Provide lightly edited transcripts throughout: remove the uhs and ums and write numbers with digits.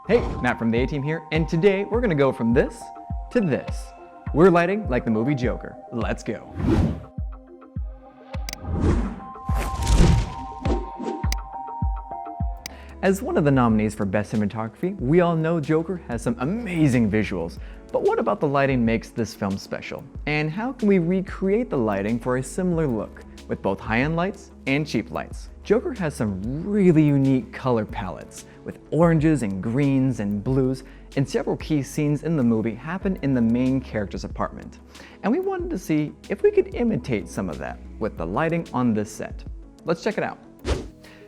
Hey, Matt from the A-Team here, and today we're gonna go from this to this. We're lighting like the movie Joker. Let's go. As one of the nominees for Best Cinematography, we all know Joker has some amazing visuals. But what about the lighting makes this film special? And how can we recreate the lighting for a similar look with both high-end lights and cheap lights? Joker has some really unique color palettes with oranges and greens and blues, and several key scenes in the movie happen in the main character's apartment. And we wanted to see if we could imitate some of that with the lighting on this set. Let's check it out.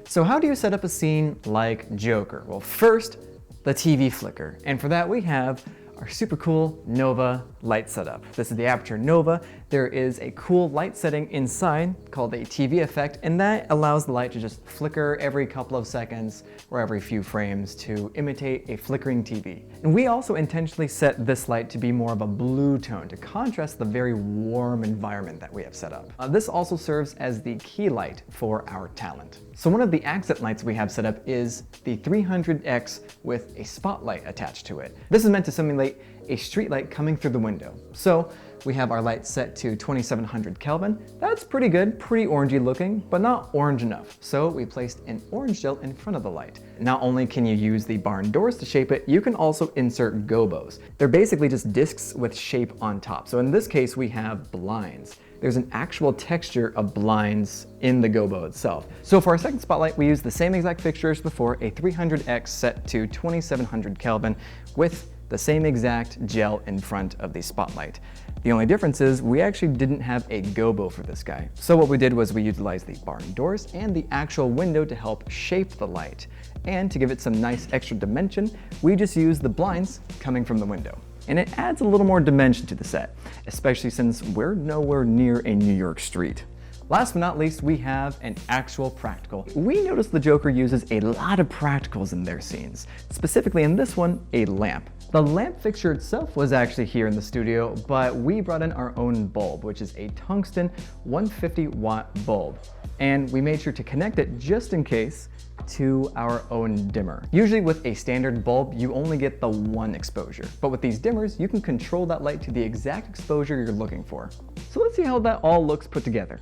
So how do you set up a scene like Joker? Well, first, the TV flicker. And for that we have our super cool Nova light setup. This is the Aperture Nova. There is a cool light setting inside called a TV effect, and that allows the light to just flicker every couple of seconds or every few frames to imitate a flickering TV. And we also intentionally set this light to be more of a blue tone to contrast the very warm environment that we have set up. This also serves as the key light for our talent. So one of the accent lights we have set up is the 300X with a spotlight attached to it. This is meant to simulate a street light coming through the window. So we have our light set to 2700 Kelvin. That's pretty good, pretty orangey looking, but not orange enough. So we placed an orange gel in front of the light. Not only can you use the barn doors to shape it, you can also insert gobos. They're basically just discs with shape on top. So in this case, we have blinds. There's an actual texture of blinds in the gobo itself. So for our second spotlight, we use the same exact fixture as before, a 300X set to 2700 Kelvin with the same exact gel in front of the spotlight. The only difference is we actually didn't have a gobo for this guy. So what we did was we utilized the barn doors and the actual window to help shape the light. And to give it some nice extra dimension, we just used the blinds coming from the window. And it adds a little more dimension to the set, especially since we're nowhere near a New York street. Last but not least, we have an actual practical. We noticed the Joker uses a lot of practicals in their scenes, specifically in this one, a lamp. The lamp fixture itself was actually here in the studio, but we brought in our own bulb, which is a tungsten 150-watt bulb. And we made sure to connect it just in case to our own dimmer. Usually with a standard bulb, you only get the one exposure, but with these dimmers, you can control that light to the exact exposure you're looking for. So let's see how that all looks put together.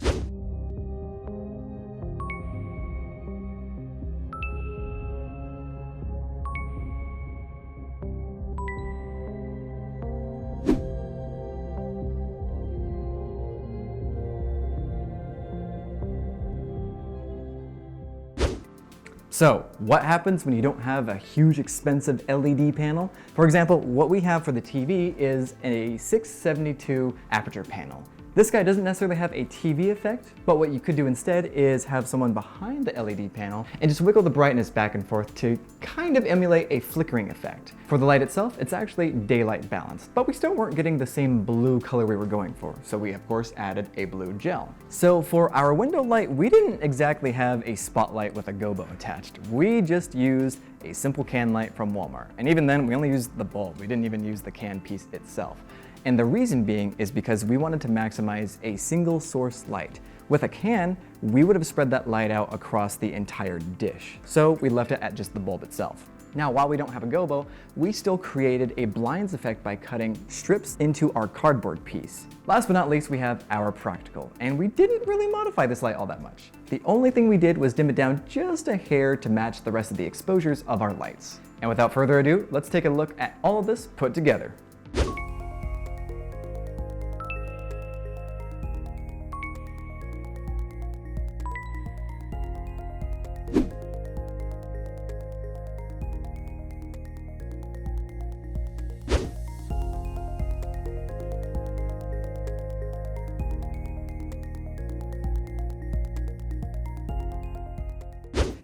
So what happens when you don't have a huge expensive LED panel? For example, what we have for the TV is a 672 aperture panel. This guy doesn't necessarily have a TV effect, but what you could do instead is have someone behind the LED panel and just wiggle the brightness back and forth to kind of emulate a flickering effect. For the light itself, it's actually daylight balanced, but we still weren't getting the same blue color we were going for, so we of course added a blue gel. So for our window light, we didn't exactly have a spotlight with a gobo attached. We just used a simple can light from Walmart, and even then we only used the bulb. We didn't even use the can piece itself. And the reason being is because we wanted to maximize a single source light. With a can, we would have spread that light out across the entire dish. So we left it at just the bulb itself. Now, while we don't have a gobo, we still created a blinds effect by cutting strips into our cardboard piece. Last but not least, we have our practical, and we didn't really modify this light all that much. The only thing we did was dim it down just a hair to match the rest of the exposures of our lights. And without further ado, let's take a look at all of this put together.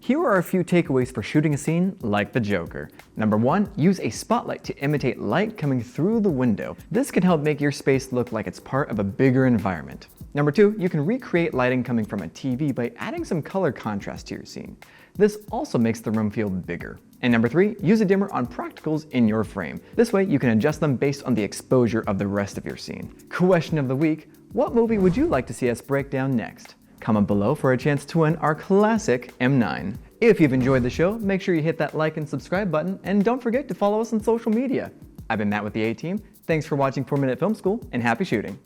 Here are a few takeaways for shooting a scene like the Joker. Number 1, use a spotlight to imitate light coming through the window. This can help make your space look like it's part of a bigger environment. Number 2, you can recreate lighting coming from a TV by adding some color contrast to your scene. This also makes the room feel bigger. And number 3, use a dimmer on practicals in your frame. This way you can adjust them based on the exposure of the rest of your scene. Question of the week, what movie would you like to see us break down next? Comment below for a chance to win our classic M9. If you've enjoyed the show, make sure you hit that like and subscribe button, and don't forget to follow us on social media. I've been Matt with the A-Team. Thanks for watching 4 Minute Film School, and happy shooting.